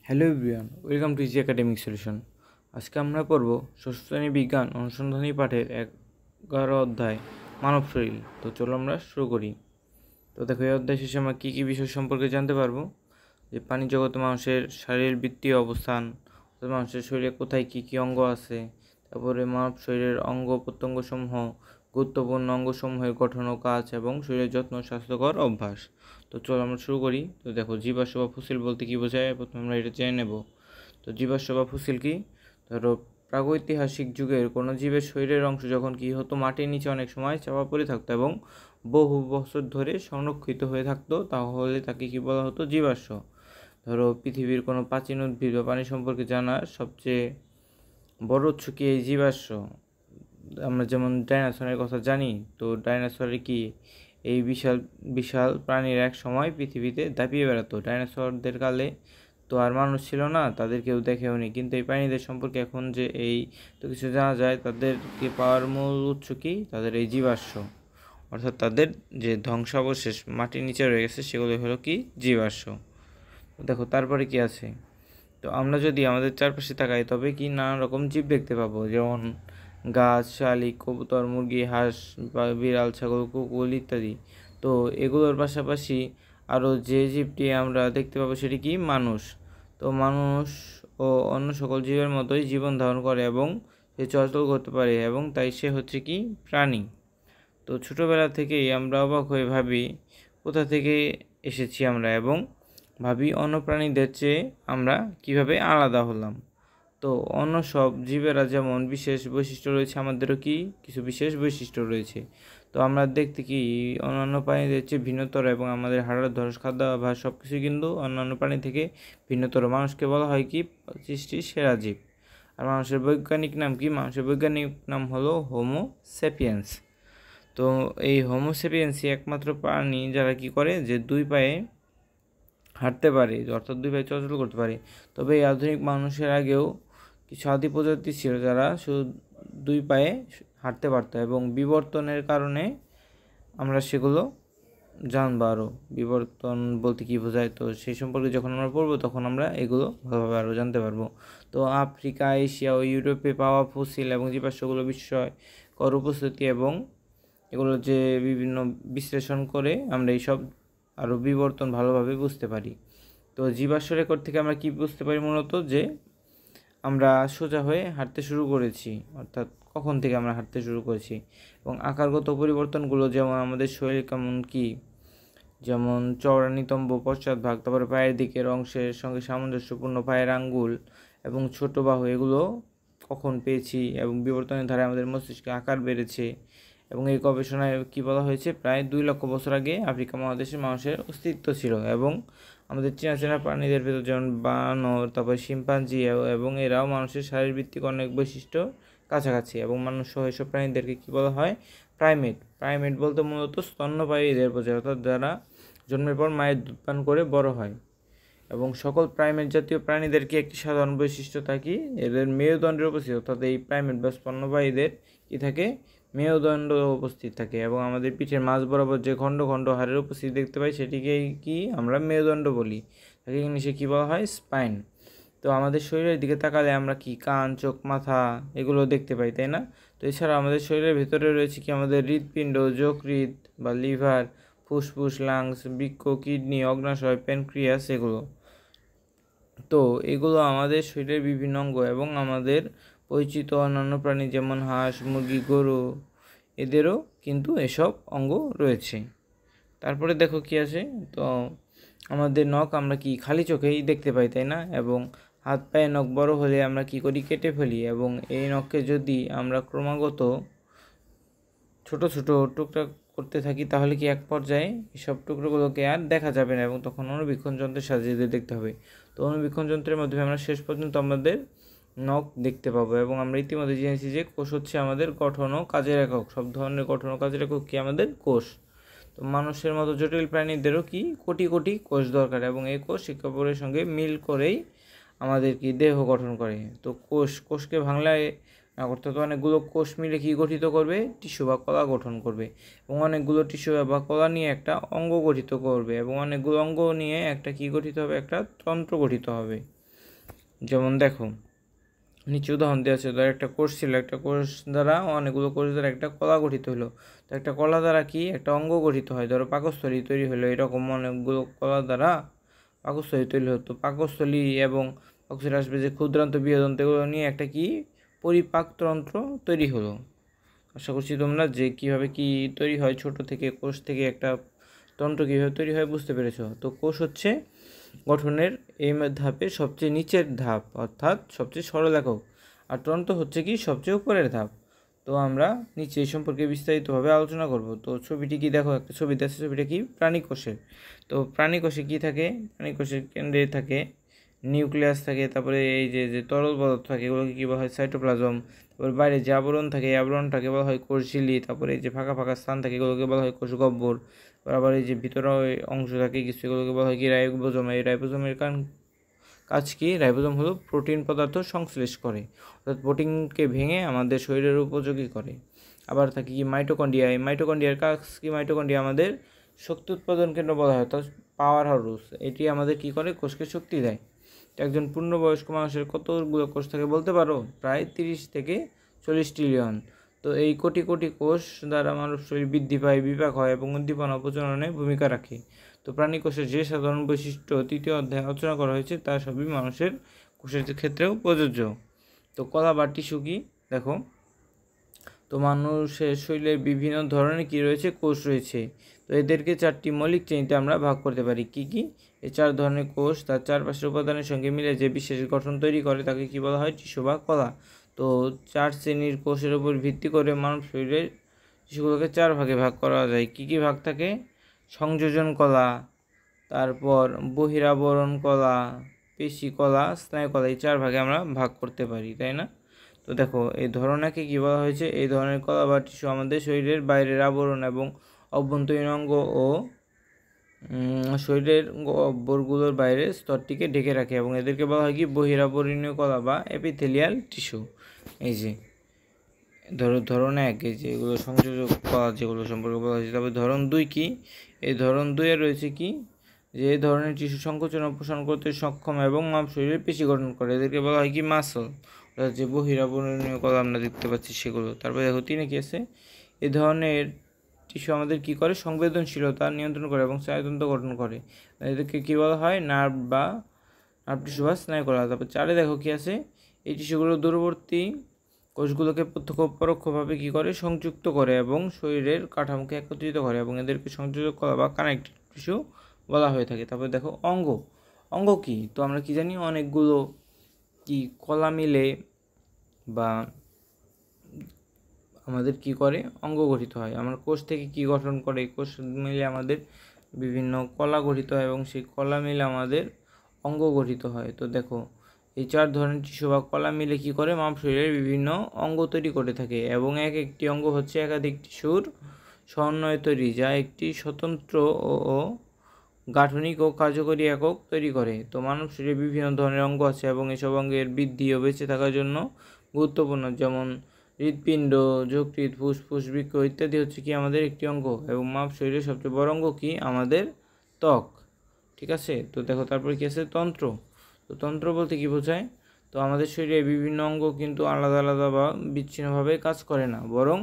Hello everyone, welcome to easy academic solution. আজকে আমরা পড়ব ষষ্ঠ শ্রেণী বিজ্ঞান অনুসন্ধানী পাঠের 11 অধ্যায় মানব শরীর। তো চলো আমরা শুরু করি। তো দেখো, এই অধ্যায় শেষে আমরা কী কী বিষয় সম্পর্কে জানতে পারবো। যে প্রাণী জগতে মানুষের শারীরবৃত্তীয় অবস্থান, মানুষের শরীরে কোথায় কী কী অঙ্গ আছে, তারপরে মানব শরীরের অঙ্গ প্রত্যঙ্গসমূহ, গুরুত্বপূর্ণ অঙ্গসমূহের গঠন ও কাজ এবং শরীরের যত্ন স্বাস্থ্যকর অভ্যাস। তো চলো আমরা শুরু করি। তো দেখো, জীবাশ্ম বা ফসিল বলতে কী বোঝায় প্রথমে আমরা এটা জেনে নেব। তো জীবাশ্ম বা ফসিল কি? ধরো, প্রাগৈতিহাসিক যুগের কোনো জীবের শরীরের অংশ যখন কি হতো মাটির নিচে অনেক সময় চাপা পড়ে থাকতো এবং বহু বছর ধরে সংরক্ষিত হয়ে থাকতো, তাহলে তাকে কি বলা হতো? জীবাশ্ম। ধরো, পৃথিবীর কোনো প্রাচীন উদ্ভিদ বা প্রাণী সম্পর্কে জানার সবচেয়ে বড় উৎস কি? এই জীবাশ্ম। আমরা যেমন ডাইনোসরের কথা জানি, তো ডাইনোসরের কি এই বিশাল বিশাল প্রাণীর এক সময় পৃথিবীতে দাপিয়ে বেড়াতো। ডাইনোসরদের কালে তো আর মানুষ ছিল না, তাদের কেউ দেখেও নি, কিন্তু এই প্রাণীদের সম্পর্কে এখন যে এই তো কিছু জানা যায়। তাদেরকে পাওয়ার মূল উৎস কি? তাদের এই জীবাশ্ম, অর্থাৎ তাদের যে ধ্বংসাবশেষ মাটির নিচে রয়ে গেছে সেগুলো হলো কি? জীবাশ্ম। দেখো তারপরে কি আছে। তো আমরা যদি আমাদের চারপাশে তাকাই তবে কি নানা রকম জীব দেখতে পাবো, যেমন গাছ, শালিক, কবুতর, মুরগি, হাঁস বা বিড়াল, ছাগল, কুকুর ইত্যাদি। তো এগুলোর পাশাপাশি আরও যে জীবটি আমরা দেখতে পাবো সেটি কি? মানুষ। তো মানুষ ও অন্য সকল জীবের মতোই জীবন ধারণ করে এবং সে চলাচল করতে পারে, এবং তাই সে হচ্ছে কি? প্রাণী। তো ছোটোবেলা থেকেই আমরা অবাক হয়ে ভাবি কোথা থেকে এসেছি আমরা, এবং ভাবি অন্য প্রাণীদের চেয়ে আমরা কিভাবে আলাদা হলাম। তো অন্য সব জীবেরা যেমন বিশেষ বৈশিষ্ট্য রয়েছে, আমাদেরও কি কিছু বিশেষ বৈশিষ্ট্য রয়েছে। তো আমরা দেখতে কি অন্যান্য প্রাণীদের চেয়ে ভিন্নতর, এবং আমাদের হাড়ের ধরস, খাদ্যাভ্যাস সব কিছুই কিন্তু অন্যান্য প্রাণী থেকে ভিন্নতর। মানুষকে বলা হয় কি? সৃষ্টির সেরা জীব। আর মানুষের বৈজ্ঞানিক নাম কি? মানুষের বৈজ্ঞানিক নাম হলো হোমো স্যাপিয়েন্স। তো এই হোমো স্যাপিয়েন্সই একমাত্র প্রাণী যারা কি করে, যে দুই পায়ে হাঁটতে পারে, অর্থাৎ দুই পায়ে চলাচল করতে পারে। তবে এই আধুনিক মানুষের আগেও কিছু আদি প্রজাতি ছিল যারা শুধু দুই পায়ে হাঁটতে পারতো, এবং বিবর্তনের কারণে আমরা সেগুলো জানবো আরও। বিবর্তন বলতে কী বোঝায়, তো সেই সম্পর্কে যখন আমরা পড়বো তখন আমরা এগুলো ভালোভাবে আরও জানতে পারবো। তো আফ্রিকা, এশিয়া ও ইউরোপে পাওয়া ফসিল এবং জীবাশ্মগুলো বিস্ময়কর উপস্থিতি, এবং এগুলো যে বিভিন্ন বিশ্লেষণ করে আমরা এইসব আরও বিবর্তন ভালোভাবে বুঝতে পারি। তো জীবাশ্ম রেকর্ড থেকে আমরা কি বুঝতে পারি? মূলত যে আমরা সোজা হয়ে হাঁটতে শুরু করেছি, অর্থাৎ কখন থেকে আমরা হাঁটতে শুরু করেছি, এবং আকারগত পরিবর্তনগুলো, যেমন আমাদের শরীর কেমন কি, যেমন চওড়া নিতম্ব পশ্চাৎভাগ, তারপরে পায়ের দিকের অংশের সঙ্গে সামঞ্জস্যপূর্ণ পায়ের আঙ্গুল এবং ছোট বাহু, এগুলো কখন পেয়েছি, এবং বিবর্তনের ধারায় আমাদের মস্তিষ্কে আকার বেড়েছে। এবং এই গবেষণায় কী বলা হয়েছে, প্রায় 2 লক্ষ বছর আগে আফ্রিকা মহাদেশে মানুষের অস্তিত্ব ছিল, এবং আমাদের চেনা চেনা প্রাণীদের ভেতর যেমন বানর, তারপর শিম্পাঞ্জি, এবং এরাও মানুষের শারীরবৃত্তিক অনেক বৈশিষ্ট্য কাছাকাছি। এবং মানুষ সহ এসব প্রাণীদেরকে কী বলা হয়? প্রাইমেট। প্রাইমেট বলতে মূলত স্তন্যপায়ীদের বোঝায়, অর্থাৎ যারা জন্মের পর মায়ের দুধ পান করে বড় হয়। এবং সকল প্রাইমেট জাতীয় প্রাণীদেরকে একটি সাধারণ বৈশিষ্ট্য থাকে, এদের মেরুদণ্ডের উপস্থিত, অর্থাৎ এই প্রাইমেট বা স্তন্যপায়ীদের কী থাকে? মেরুদণ্ড উপস্থিত থাকে। এবং আমাদের পিঠের মাঝ বরাবর যে খণ্ড খণ্ড হাড়ের উপস্থিতি দেখতে পাই সেটিকেই কি আমরা মেরুদণ্ড বলি, তাকে ইংলিশে কী বলা হয়? স্পাইন। তো আমাদের শরীরের দিকে তাকালে আমরা কি কান, চোখ, মাথা এগুলো দেখতে পাই, তাই না? তো এছাড়া আমাদের শরীরের ভেতরে রয়েছে কি? আমাদের হৃৎপিণ্ড, যকৃৎ বা লিভার, ফুসফুস, লাংস, বৃক্ক, কিডনি, অগ্ন্যাশয়, প্যানক্রিয়াস এগুলো। তো এগুলো আমাদের শরীরের বিভিন্ন অঙ্গ, এবং আমাদের পরিচিত অন্যান্য প্রাণী যেমন হাঁস, মুরগি, গরু, এদেরও কিন্তু এসব অঙ্গ রয়েছে। তারপরে দেখো কি আছে। তো আমাদের নখ আমরা কি খালি চোখেই দেখতে পাই, তাই না? এবং হাত পায়ে নখ বড় হলে আমরা কি করি? কেটে ফেলি, এবং এই নখকে যদি আমরা ক্রমাগত ছোট ছোট টুকরা করতে থাকি তাহলে কি এক পর্যায়ে এসব টুকরোগুলোকে আর দেখা যাবে না, এবং তখন অনুবীক্ষণ যন্ত্রের সাহায্যে দিয়ে দেখতে হবে। তো অনুবীক্ষণ যন্ত্রের মাধ্যমে আমরা শেষ পর্যন্ত আমাদের নখ দেখতে পাবো। এবং আমরা ইতিমধ্যে জেনেছি যে কোষ হচ্ছে আমাদের গঠন ও কাজের একক। সব ধরনের গঠন ও কাজের একক কি? আমাদের কোষ। তো মানুষের মতো জটিল প্রাণীদেরও কি কোটি কোটি কোষ দরকার, এবং এই কোষ একে অপরের সঙ্গে মিল করেই আমাদের কি দেহ গঠন করে। তো কোষকে বাংলায় অর্থাৎ অনেকগুলো কোষ মিলে কি গঠিত করবে? টিস্যু বা কলা গঠন করবে, এবং অনেকগুলো টিস্যু বা কলা নিয়ে একটা অঙ্গ গঠিত করবে, এবং অনেকগুলো অঙ্গ নিয়ে একটা কি গঠিত হবে? একটা তন্ত্র গঠিত হবে। যেমন দেখো নিচে উদাহরণ দেওয়া আছে, ধর একটা কোষ ছিল, একটা কোষ দ্বারা অনেকগুলো কোষ দ্বারা একটা কলা গঠিত হলো। তো একটা কলা দ্বারা কি একটা অঙ্গ গঠিত হয়, ধরো পাকস্থলী তৈরি হলো, এরকম অনেকগুলো কলা দ্বারা পাকস্থলী তৈরি হতো। পাকস্থলী এবং পাকস্থলী আসবে যে ক্ষুদ্রান্ত বৃহদন্ত, এগুলো নিয়ে একটা কি পরিপাকতন্ত্র তৈরি হলো। আশা করছি তোমরা যে কীভাবে কি তৈরি হয়, ছোট থেকে কোষ থেকে একটা তন্ত্র কীভাবে তৈরি হয় বুঝতে পেরেছো। তো কোষ হচ্ছে গঠনের এই ধাপের সবচেয়ে নিচের ধাপ, অর্থাৎ সবচেয়ে সরল একক, আর তন্ত্র হচ্ছে কি সবচেয়ে উপরের ধাপ। তো আমরা নিচে এই সম্পর্কে বিস্তারিতভাবে আলোচনা করব। তো ছবিটি কি দেখো, একটা ছবিতে আছে, ছবিটা কি প্রাণী কোষের। তো প্রাণী কোষে কী থাকে, প্রাণী কোষের কেন্দ্রে থাকে নিউক্লিয়াস থাকে, তারপরে এই যে যে তরল পদার্থ থাকে এগুলোকে কী বলা হয় সাইটোপ্লাজম, তারপর বাইরে যে আবরণ থাকে এই আবরণটাকে বলা হয় কোষঝিল্লি, তারপরে এই যে ফাঁকা ফাঁকা স্থান থাকে এগুলোকে বলা হয় কোষগহ্বর, আবার এই যে ভিতরে অংশ থাকে কিছু এগুলোকে বলা হয় কি রাইবোজোম। এই রাইবোজোমের কাজ কি, রাইবোজোম হলো প্রোটিন পদার্থ সংশ্লেষ করে, অর্থাৎ প্রোটিনকে ভেঙে আমাদের শরীরের উপযোগী করে। আবার থাকে কি মাইটোকন্ড্রিয়া, এই মাইটোকন্ড্রিয়ার কাজ কি, মাইটোকন্ড্রিয়া আমাদের শক্তি উৎপাদন কেন্দ্র বলা হয়, অর্থাৎ পাওয়ার হাউস। এটি আমাদের কি করে, কোষকে শক্তি দেয়। একজন পূর্ণবয়স্ক মানুষের কতগুলো কোষ থাকে বলতে পারো, প্রায় 30 থেকে 40 ট্রিলিয়ন। তো এই কোটি কোটি কোষ দ্বারা মানব শরীর বৃদ্ধি পায়, বিপাক হয় এবং উদ্দীপনা প্রজননে ভূমিকা রাখে। তো প্রাণী কোষের যে সাধারণ বৈশিষ্ট্য তৃতীয় অধ্যায়ে আলোচনা করা হয়েছে তা সবই মানুষের কোষের ক্ষেত্রেও প্রযোজ্য। তো কলা বা টিস্যু কি দেখো, তো মানুষের শরীরের বিভিন্ন ধরনের কি রয়েছে, কোষ রয়েছে। তো এদেরকে 4টি মৌলিক শ্রেণীতে আমরা ভাগ করতে পারি। কি কি, এই 4 ধরনের কোষ তার চারপাশের উপাদানের সঙ্গে মিলে যে বিশেষ গঠন তৈরি করে তাকে কি বলা হয়, টিস্যু বা কলা। তো 4 শ্রেণীর কোষের উপর ভিত্তি করে মানব শরীরের টিস্যুগুলোকে 4 ভাগে ভাগ করা যায়। কি কি ভাগ থাকে, সংযোজন কলা, তারপর বহিরাবরণ কলা, পেশি কলা, স্নায়ু কলা, এই 4 ভাগে আমরা ভাগ করতে পারি, তাই না। তো দেখো এই ধরনাকে কী বলা হয়েছে, এই ধরনের কলা বা টিস্যু আমাদের শরীরের বাইরের আবরণ এবং অভ্যন্তরীণ অঙ্গ ও শরীরের গহ্বরগুলোর বাইরের স্তরটিকে ঢেকে রাখে এবং এদেরকে বলা হয় কি বহিরাবরণীয় কলা বা এপিথেলিয়াল টিস্যু। এই যে ধরন 1 এই যে এগুলো সংযোজক কলা যেগুলো সম্পর্কে বলা হয়েছে। তবে ধরন 2 কি, এই ধরন 2 এ রয়েছে কি, যে এই ধরনের টিস্যু সংকোচন অপসারণ করতে সক্ষম এবং মানব শরীরের পেশি গঠন করে, এদেরকে বলা হয় কি মাসল, অর্থাৎ যে বহিরাবরণীয় কলা আমরা দেখতে পাচ্ছি সেগুলো। তারপরে দেখো 3 কি আছে, এই ধরনের টিস্যু আমাদের কি করে, সংবেদনশীলতা নিয়ন্ত্রণ করে এবং স্নায়ুতন্ত্র গঠন করে, এদেরকে কি বলা হয় নার্ভ টিস্যু বা স্নায়ু কলা। তারপর 4 দেখো কি আছে, এই টিস্যুগুলো দূরবর্তী কোষগুলোকে প্রত্যক্ষ পরোক্ষভাবে কী করে, সংযুক্ত করে এবং শরীরের কাঠামোকে একত্রিত করে এবং এদেরকে সংযোজক কলা বা কানেক্টিভ টিস্যু বলা হয়ে থাকে। তারপরে দেখো অঙ্গ কি, তো আমরা কি জানি অনেকগুলো কি কলা মিলে বা আমাদের কি করে অঙ্গ গঠিত হয়। আমার কোষ থেকে কি গঠন করে, কোষ মিলে আমাদের বিভিন্ন কলা গঠিত হয় এবং সেই কলা মিলে আমাদের অঙ্গ গঠিত হয়। তো দেখো এই 4 ধরনের টিস্যু বা কলা মিলে কি করে মানব শরীরের বিভিন্ন অঙ্গ তৈরি করে থাকে এবং একটি অঙ্গ হচ্ছে একাধিক টিস্যুর সমন্বয়ে তৈরি, যা একটি স্বতন্ত্র ও গাঠনিক ও কার্যকরী একক তৈরি করে। তো মানব শরীরে বিভিন্ন ধরনের অঙ্গ আছে এবং এসব অঙ্গের বৃদ্ধি ও বেঁচে থাকার জন্য গুরুত্বপূর্ণ, যেমন হৃৎপিণ্ড, যকৃৎ, ফুসফুস, বৃক্ক ইত্যাদি হচ্ছে কি আমাদের একটি অঙ্গ। এবং মানব শরীরের সবচেয়ে বড় অঙ্গ কি, আমাদের ত্বক, ঠিক আছে। তো দেখো তারপরে কি আছে, তন্ত্র। তো তন্ত্র বলতে কি বোঝায়, তো আমাদের শরীরে বিভিন্ন অঙ্গ কিন্তু আলাদা আলাদা বা বিচ্ছিন্নভাবে কাজ করে না, বরং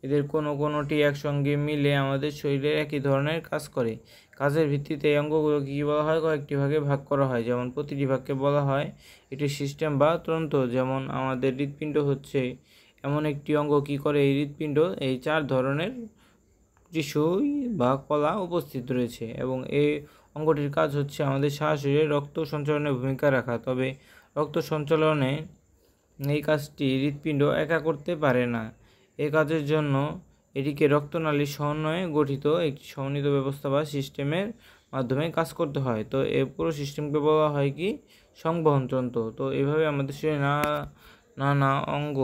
এদের কোনোটি একসঙ্গে মিলে আমাদের শরীরে একই ধরনের কাজ করে। কাজের ভিত্তিতে এই অঙ্গগুলোকে কী বলা হয়, কয়েকটি ভাগে ভাগ করা হয়, যেমন প্রতিটি ভাগকে বলা হয় একটি সিস্টেম বা তন্ত্র। যেমন আমাদের হৃৎপিণ্ড হচ্ছে এমন একটি অঙ্গ, কী করে এই হৃৎপিণ্ড এই 4 ধরনের টিস্যু বা কলা উপস্থিত রয়েছে এবং এই অঙ্গটির কাজ হচ্ছে আমাদের সারা শরীরে রক্ত সঞ্চালনে ভূমিকা রাখা। তবে রক্ত সঞ্চালনে এই কাজটি হৃৎপিণ্ড একা করতে পারে না, এই কাজের জন্য এটিকে রক্তনালীর সমন্বয়ে গঠিত একটি সমন্বিত ব্যবস্থা বা সিস্টেমের মাধ্যমে কাজ করতে হয়। তো এই পুরো সিস্টেমকে বলা হয় কি সংবহনতন্ত্র। তো এভাবে আমাদের শরীরে নানা অঙ্গ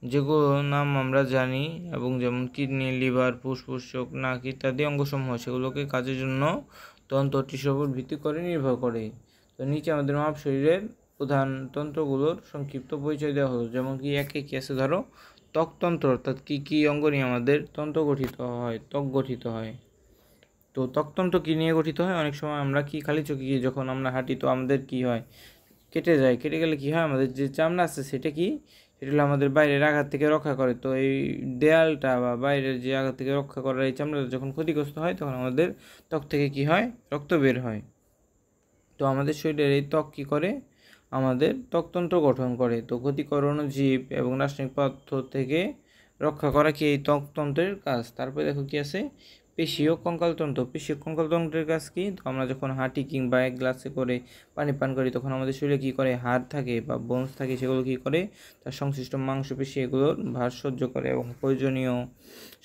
যেগুলোর নাম আমরা জানি এবং যেমন কিডনি, লিভার, ফুসফুস, চোখ, নাক ইত্যাদি অঙ্গসমূহ সেগুলোকে কাজের জন্য তন্ত্র টিস্যুর উপর ভিত্তি করে নির্ভর করে। তো নিচে আমাদের মানব শরীরের প্রধান তন্ত্রগুলোর সংক্ষিপ্ত পরিচয় দেওয়া হলো, যেমন কি একে কি আছে ধরো ত্বকতন্ত্র, অর্থাৎ কী অঙ্গ নিয়ে আমাদের তন্ত্র গঠিত হয়, ত্বক গঠিত হয়। তো ত্বকতন্ত্র কী নিয়ে গঠিত হয়, অনেক সময় আমরা কি খালি চোখে যখন আমরা হাঁটি তো আমাদের কি হয়, কেটে যায়, কেটে গেলে কী হয়, আমাদের যে চামড়া আছে সেটা হলো আমাদের বাইরের আঘাত থেকে রক্ষা করে। তো এই দেয়ালটা বা বাইরের যে আঘাত থেকে রক্ষা করার এই চামড়াটা যখন ক্ষতিগ্রস্ত হয় তখন আমাদের ত্বক থেকে কী হয়, রক্ত বের হয়। তো আমাদের শরীরের এই ত্বক কী করে, আমাদের ত্বকতন্ত্র গঠন করে। তো ক্ষতিকর অণুজীব এবং রাসায়নিক পদার্থ থেকে রক্ষা করা কি এই ত্বকতন্ত্রের কাজ। তারপরে দেখো কি আছে, পেশি ও কঙ্কালতন্ত্র। পেশি ও কঙ্কালতন্ত্রের কাজ কি, তো আমরা যখন হাঁটি কিংবা এক গ্লাসে করে পানি পান করি তখন আমাদের শরীরে কী করে, হাড় থাকে বা বোনস থাকে, সেগুলো কী করে, তার সংশ্লিষ্ট মাংসপেশি এগুলোর ভার সহ্য করে এবং প্রয়োজনীয়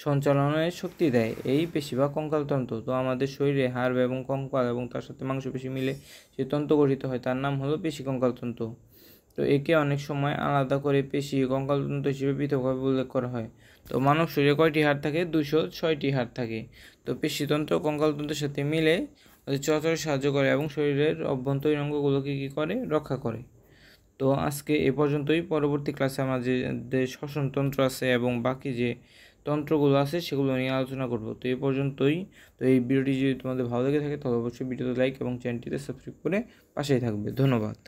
সঞ্চালনের শক্তি দেয়, এই পেশি বা কঙ্কালতন্ত্র। তো আমাদের শরীরে হাড় এবং কঙ্কাল এবং তার সাথে মাংসপেশি মিলে যে তন্ত্র গঠিত হয় তার নাম হলো পেশি কঙ্কালতন্ত্র। তো একে অনেক সময় আলাদা করে পেশি কঙ্কালতন্ত্র হিসেবে পৃথকভাবে উল্লেখ করা হয়। তো মানব শরীরে কয়টি হাড় থাকে, 206টি হাড় থাকে। তো পেশিতন্ত্র কঙ্কালতন্ত্রের সাথে মিলে চলাচলে সাহায্য করে এবং শরীরের অভ্যন্তরীণ অঙ্গগুলোকে কী করে, রক্ষা করে। তো আজকে এ পর্যন্তই। পরবর্তী ক্লাসে আমার যে শ্বসনতন্ত্র আছে এবং বাকি যে তন্ত্রগুলো আছে সেগুলো নিয়ে আলোচনা করব। তো এই পর্যন্তই। তো এই ভিডিওটি যদি তোমাদের ভালো লেগে থাকে তাহলে অবশ্যই ভিডিওতে লাইক এবং চ্যানেলটিতে সাবস্ক্রাইব করে পাশেই থাকবে। ধন্যবাদ।